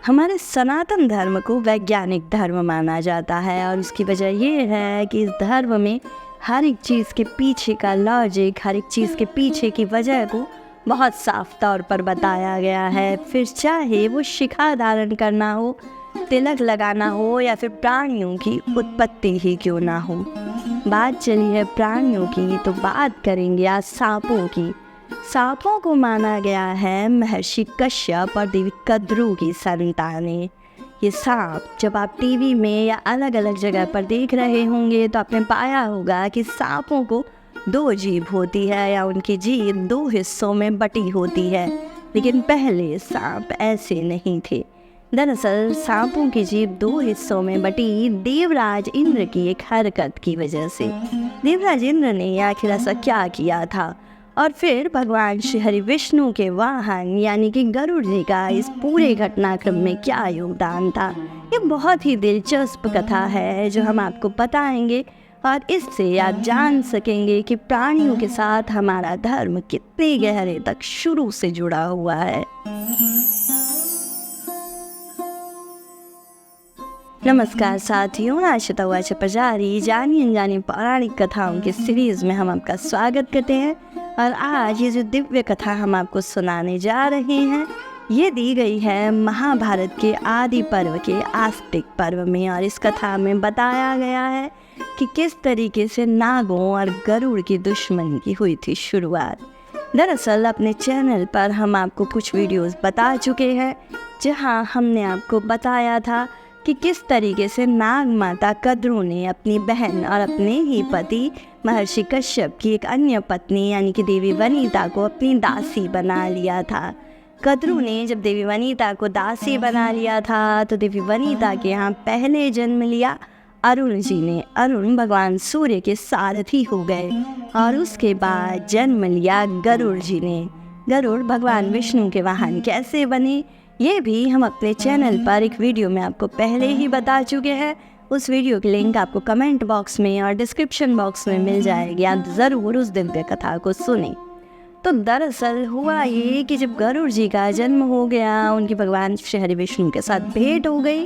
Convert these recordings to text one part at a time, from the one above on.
हमारे सनातन धर्म को वैज्ञानिक धर्म माना जाता है और उसकी वजह ये है कि इस धर्म में हर एक चीज़ के पीछे का लॉजिक, हर एक चीज़ के पीछे की वजह को बहुत साफ तौर पर बताया गया है। फिर चाहे वो शिखा धारण करना हो, तिलक लगाना हो या फिर प्राणियों की उत्पत्ति ही क्यों ना हो। बात चली है प्राणियों की तो बात करेंगे आज सांपों की। सांपों को माना गया है महर्षि कश्यप और देवी कद्रू की संतानें। ये सांप जब आप टीवी में या अलग अलग जगह पर देख रहे होंगे तो आपने पाया होगा कि सांपों को दो जीभ होती है या उनकी जीभ दो हिस्सों में बटी होती है, लेकिन पहले सांप ऐसे नहीं थे। दरअसल सांपों की जीभ दो हिस्सों में बटी देवराज इंद्र की एक हरकत की वजह से। देवराज इंद्र ने आखिर ऐसा क्या किया था और फिर भगवान श्री हरि विष्णु के वाहन यानी कि गरुड़ जी का इस पूरे घटनाक्रम में क्या योगदान था, ये बहुत ही दिलचस्प कथा है जो हम आपको बताएंगे और इससे आप जान सकेंगे कि प्राणियों के साथ हमारा धर्म कितने गहरे तक शुरू से जुड़ा हुआ है। नमस्कार साथियों, आशा हुआ पजारी जानी अनजानी पौराणिक कथाओं की सीरीज में हम आपका स्वागत करते हैं। और आज ये जो दिव्य कथा हम आपको सुनाने जा रहे हैं ये दी गई है महाभारत के आदि पर्व के आस्तिक पर्व में। और इस कथा में बताया गया है कि किस तरीके से नागों और गरुड़ की दुश्मनी की हुई थी शुरुआत। दरअसल अपने चैनल पर हम आपको कुछ वीडियोस बता चुके हैं जहां हमने आपको बताया था कि किस तरीके से नाग माता कद्रू ने अपनी बहन और अपने ही पति महर्षि कश्यप की एक अन्य पत्नी यानी कि देवी वनिता को अपनी दासी बना लिया था। कद्रू ने जब देवी वनिता को दासी बना लिया था तो देवी वनिता के यहाँ पहले जन्म लिया अरुण जी ने। अरुण भगवान सूर्य के सारथी हो गए और उसके बाद जन्म लिया गरुड़ जी ने। गरुड़ भगवान विष्णु के वाहन कैसे बने ये भी हम अपने चैनल पर एक वीडियो में आपको पहले ही बता चुके हैं। उस वीडियो की लिंक आपको कमेंट बॉक्स में और डिस्क्रिप्शन बॉक्स में मिल जाएगी, आप ज़रूर उस दिव्य कथा को सुनें। तो दरअसल हुआ ये कि जब गरुड़ जी का जन्म हो गया, उनकी भगवान श्री हरि विष्णु के साथ भेंट हो गई,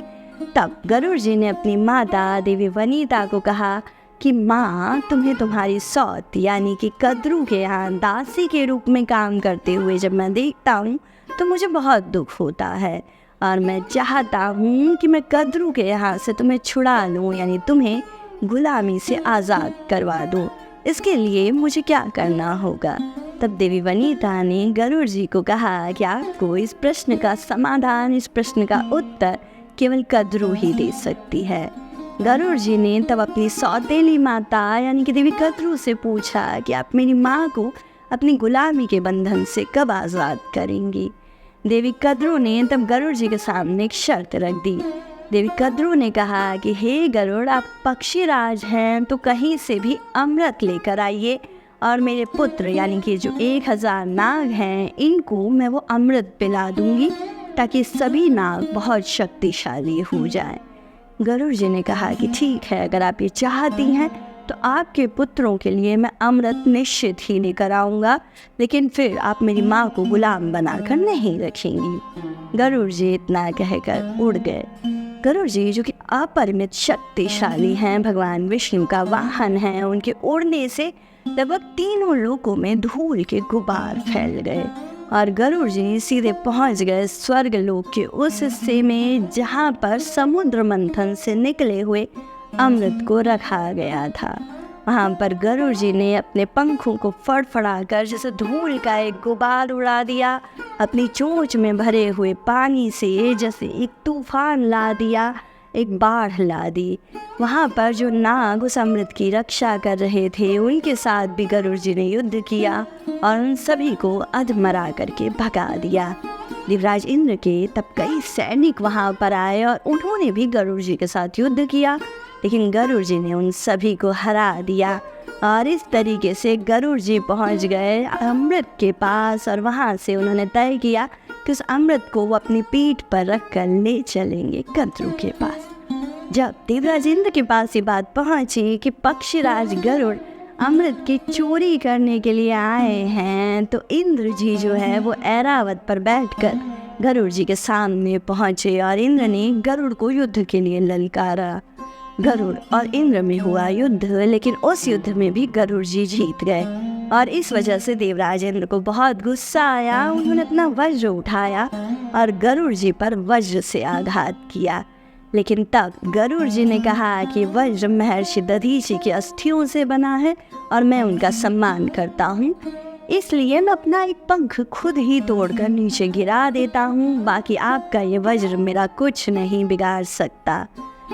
तब गरुड़ जी ने अपनी माता देवी वनिता को कहा कि माँ, तुम्हें तुम्हारी सौत यानी कि कद्रू के यहाँ दासी के रूप में काम करते हुए जब मैं देखता हूँ तो मुझे बहुत दुख होता है और मैं चाहता हूँ कि मैं कद्रू के यहाँ से तुम्हें छुड़ा लूँ यानी तुम्हें गुलामी से आज़ाद करवा दूँ। इसके लिए मुझे क्या करना होगा? तब देवी वनिता ने गरुड़ जी को कहा कि आपको इस प्रश्न का समाधान, इस प्रश्न का उत्तर केवल कद्रू ही दे सकती है। गरुड़ जी ने तब अपनी सौतेली माता यानी कि देवी कद्रू से पूछा कि आप मेरी माँ को अपनी गुलामी के बंधन से कब आज़ाद करेंगी? देवी कद्रू ने तब गरुड़ जी के सामने एक शर्त रख दी। देवी कद्रू ने कहा कि हे गरुड़, आप पक्षीराज हैं तो कहीं से भी अमृत लेकर आइए और मेरे पुत्र यानी कि जो 1000 नाग हैं इनको मैं वो अमृत पिला दूंगी ताकि सभी नाग बहुत शक्तिशाली हो जाएं। गरुड़ जी ने कहा कि ठीक है, अगर आप ये चाहती हैं तो आपके पुत्रों के लिए मैं अमृत निश्चित ही लेकर आऊँगा, लेकिन फिर आप मेरी माँ को गुलाम बनाकर नहीं रखेंगी। गरुड़ जी इतना कहकर उड़ गए। गरुड़ जी जो कि अपरिमित शक्तिशाली हैं, भगवान विष्णु का वाहन है, उनके उड़ने से लगभग तीनों लोकों में धूल के गुबार फैल गए और गरुड़ जी सीधे पहुंच गए स्वर्ग लोक के उस हिस्से में जहां पर समुद्र मंथन से निकले हुए अमृत को रखा गया था। वहाँ पर गरुड़ जी ने अपने पंखों को फड़फड़ाकर जैसे धूल का एक गुबार उड़ा दिया, अपनी चोंच में भरे हुए पानी से जैसे एक तूफान ला दिया, एक बाढ़ ला दी। वहाँ पर जो नाग उस अमृत की रक्षा कर रहे थे उनके साथ भी गरुड़ जी ने युद्ध किया और उन सभी को अधमरा करके भगा दिया। देवराज इंद्र के तब कई सैनिक वहाँ पर आए और उन्होंने भी गरुड़ जी के साथ युद्ध किया, लेकिन गरुड़ जी ने उन सभी को हरा दिया और इस तरीके से गरुड़ जी पहुंच गए अमृत के पास और वहां से उन्होंने तय किया कि उस अमृत को वो अपनी पीठ पर रख कर ले चलेंगे कद्रू के पास। जब देवराज इंद्र के पास ये बात पहुंची कि पक्षीराज गरुड़ अमृत की चोरी करने के लिए आए हैं तो इंद्र जी जो है वो ऐरावत पर बैठकर गरुड़ जी के सामने पहुँचे और इंद्र ने गरुड़ को युद्ध के लिए ललकारा। गरुड़ और इंद्र में हुआ युद्ध, लेकिन उस युद्ध में भी गरुड़ जी जीत गए और इस वजह से देवराज इंद्र को बहुत गुस्सा आया। उन्होंने अपना वज्र उठाया और गरुड़ जी पर वज्र से आघात किया। लेकिन तब गरुड़ जी ने कहा कि वज्र महर्षि दधीचि की अस्थियों से बना है और मैं उनका सम्मान करता हूँ, इसलिए मैं अपना एक पंख खुद ही तोड़कर नीचे गिरा देता हूँ। बाकी आपका ये वज्र मेरा कुछ नहीं बिगाड़ सकता।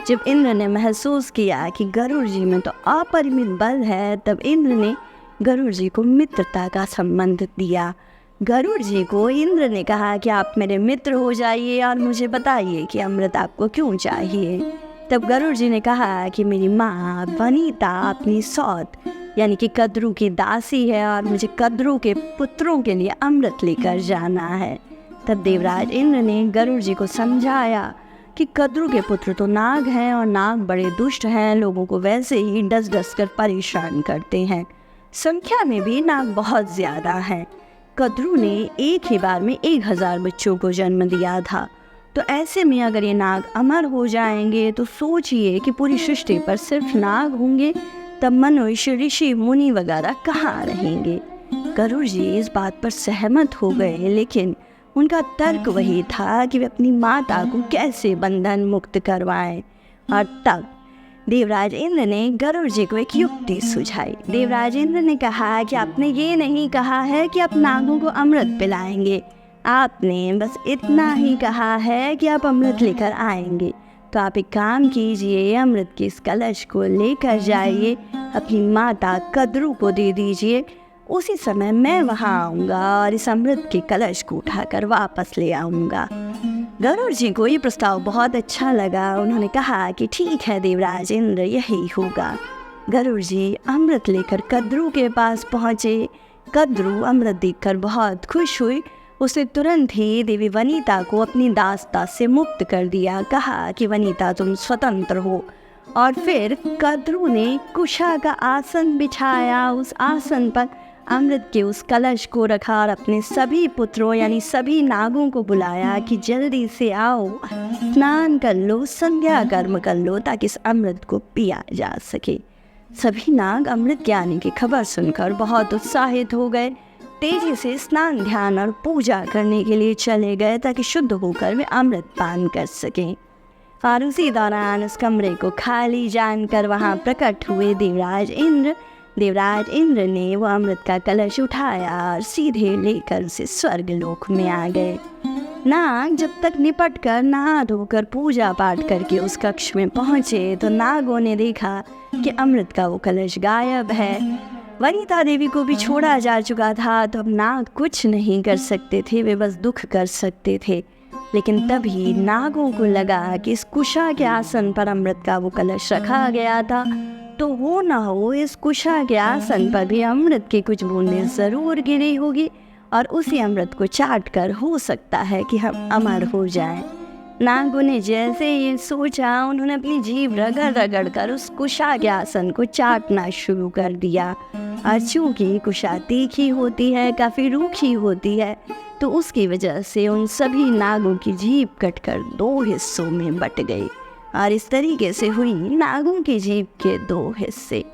जब इंद्र ने महसूस किया कि गरुड़ जी में तो अपरिमित बल है, तब इंद्र ने गरुड़ जी को मित्रता का संबंध दिया। गरुड़ जी को इंद्र ने कहा कि आप मेरे मित्र हो जाइए और मुझे बताइए कि अमृत आपको क्यों चाहिए। तब गरुड़ जी ने कहा कि मेरी माँ वनिता अपनी सौत यानी कि कद्रू की दासी है और मुझे कद्रू के पुत्रों के लिए अमृत लेकर जाना है। तब देवराज इंद्र ने गरुड़ जी को समझाया कि कद्रू के पुत्र तो नाग हैं और नाग बड़े दुष्ट हैं, लोगों को वैसे ही डस डस कर परेशान करते हैं। संख्या में भी नाग बहुत ज़्यादा हैं। कद्रू ने एक ही बार में 1000 बच्चों को जन्म दिया था, तो ऐसे में अगर ये नाग अमर हो जाएंगे तो सोचिए कि पूरी सृष्टि पर सिर्फ नाग होंगे, तब मनुष्य ऋषि मुनि वगैरह कहाँ रहेंगे। गरुड़ जी इस बात पर सहमत हो गए, लेकिन उनका तर्क वही था कि वे अपनी माता को कैसे बंधन मुक्त करवाएं। और तब देवराज इंद्र ने गरुड़ जी को एक युक्ति सुझाई। देवराज इंद्र ने कहा कि आपने ये नहीं कहा है कि आप नागों को अमृत पिलाएंगे, आपने बस इतना ही कहा है कि आप अमृत लेकर आएंगे। तो आप एक काम कीजिए, अमृत के इस कलश को लेकर जाइए, अपनी माता कद्रू को दे दीजिए, उसी समय मैं वहाँ आऊँगा और इस अमृत के कलश को उठाकर वापस ले आऊँगा। गरुड़ जी को ये प्रस्ताव बहुत अच्छा लगा। उन्होंने कहा कि ठीक है देवराज इंद्र, यही होगा। गरुड़ जी अमृत लेकर कद्रू के पास पहुँचे। कद्रू अमृत देखकर बहुत खुश हुई। उसने तुरंत ही देवी वनिता को अपनी दासता से मुक्त कर दिया। कहा कि वनिता तुम स्वतंत्र हो। और फिर कद्रू ने कुशा का आसन बिछाया, उस आसन पर अमृत के उस कलश को रखा और अपने सभी पुत्रों यानी सभी नागों को बुलाया कि जल्दी से आओ, स्नान कर लो, संध्या कर्म कर लो, ताकि इस अमृत को पिया जा सके। सभी नाग अमृत के आने की खबर सुनकर बहुत उत्साहित हो गए। तेजी से स्नान, ध्यान और पूजा करने के लिए चले गए ताकि शुद्ध होकर वे अमृत पान कर सकें। और उसी दौरान उस कमरे को खाली जानकर वहाँ प्रकट हुए देवराज इंद्र। देवराज इंद्र ने वो अमृत का कलश उठाया और सीधे लेकर उसे स्वर्गलोक में आ गए। नाग जब तक निपट कर नहा धोकर पूजा पाठ करके उस कक्ष में पहुँचे तो नागों ने देखा कि अमृत का वो कलश गायब है। वनिता देवी को भी छोड़ा जा चुका था, तो अब नाग कुछ नहीं कर सकते थे, वे बस दुख कर सकते थे। लेकिन तभी नागों को लगा कि इस कुशा के आसन पर अमृत का वो कलश रखा गया था, तो हो ना हो इस कुशा के आसन पर भी अमृत की कुछ बूंदें ज़रूर गिरी होगी और उसी अमृत को चाट कर हो सकता है कि हम अमर हो जाएं। नागों ने जैसे ये सोचा, उन्होंने अपनी जीभ रगड़ रगड़ कर उस कुशा के आसन को चाटना शुरू कर दिया। और चूँकि कुशा तीखी होती है, काफ़ी रूखी होती है, तो उसकी वजह से उन सभी नागों की जीभ कटकर 2 हिस्सों में बट गई और इस तरीके से हुई नागों की जीभ के 2 हिस्से।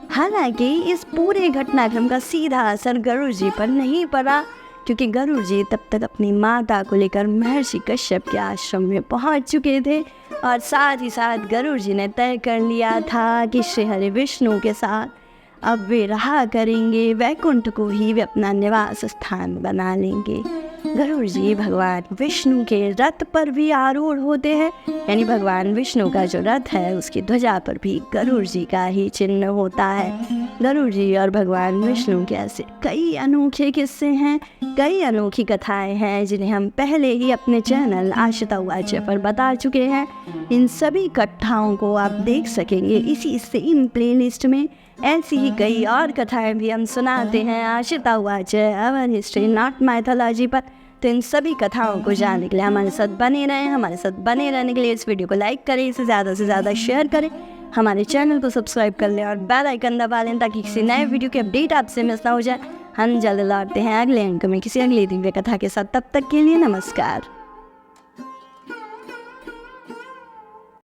हालांकि इस पूरे घटनाक्रम का सीधा असर गरुड़ जी पर नहीं पड़ा, क्योंकि गरुड़ जी तब तक अपनी माता को लेकर महर्षि कश्यप के आश्रम में पहुंच चुके थे और साथ ही साथ गरुड़ जी ने तय कर लिया था कि श्री हरि विष्णु के साथ अब वे रहा करेंगे, वैकुंठ को ही वे अपना निवास स्थान बना लेंगे। गरुड़ जी भगवान विष्णु के रथ पर भी आरूढ़ होते हैं, यानी भगवान विष्णु का जो रथ है उसकी ध्वजा पर भी गरुड़ जी का ही चिन्ह होता है। गरुड़ जी और भगवान विष्णु के ऐसे कई अनोखे किस्से हैं, कई अनोखी कथाएं हैं जिन्हें हम पहले ही अपने चैनल आशिता उवाच पर बता चुके हैं। इन सभी कथाओं को आप देख सकेंगे इसी सेम प्लेलिस्ट में। ऐसी ही कई और कथाएं भी हम सुनाते हैं आशिता उवाच अवर हिस्ट्री नॉट माइथोलॉजी पर। तो इन सभी कथाओं को जानने के लिए हमारे साथ बने रहें। हमारे साथ बने रहने के लिए इस वीडियो को लाइक करें, इसे ज़्यादा से ज़्यादा शेयर करें, हमारे चैनल को सब्सक्राइब कर लें और बेल आइकन दबा लें ताकि किसी नए वीडियो की अपडेट आपसे मिस ना हो जाए। हम जल्द लौटते हैं अगले अंक में किसी अगली दिव्य कथा के साथ। तब तक के लिए नमस्कार।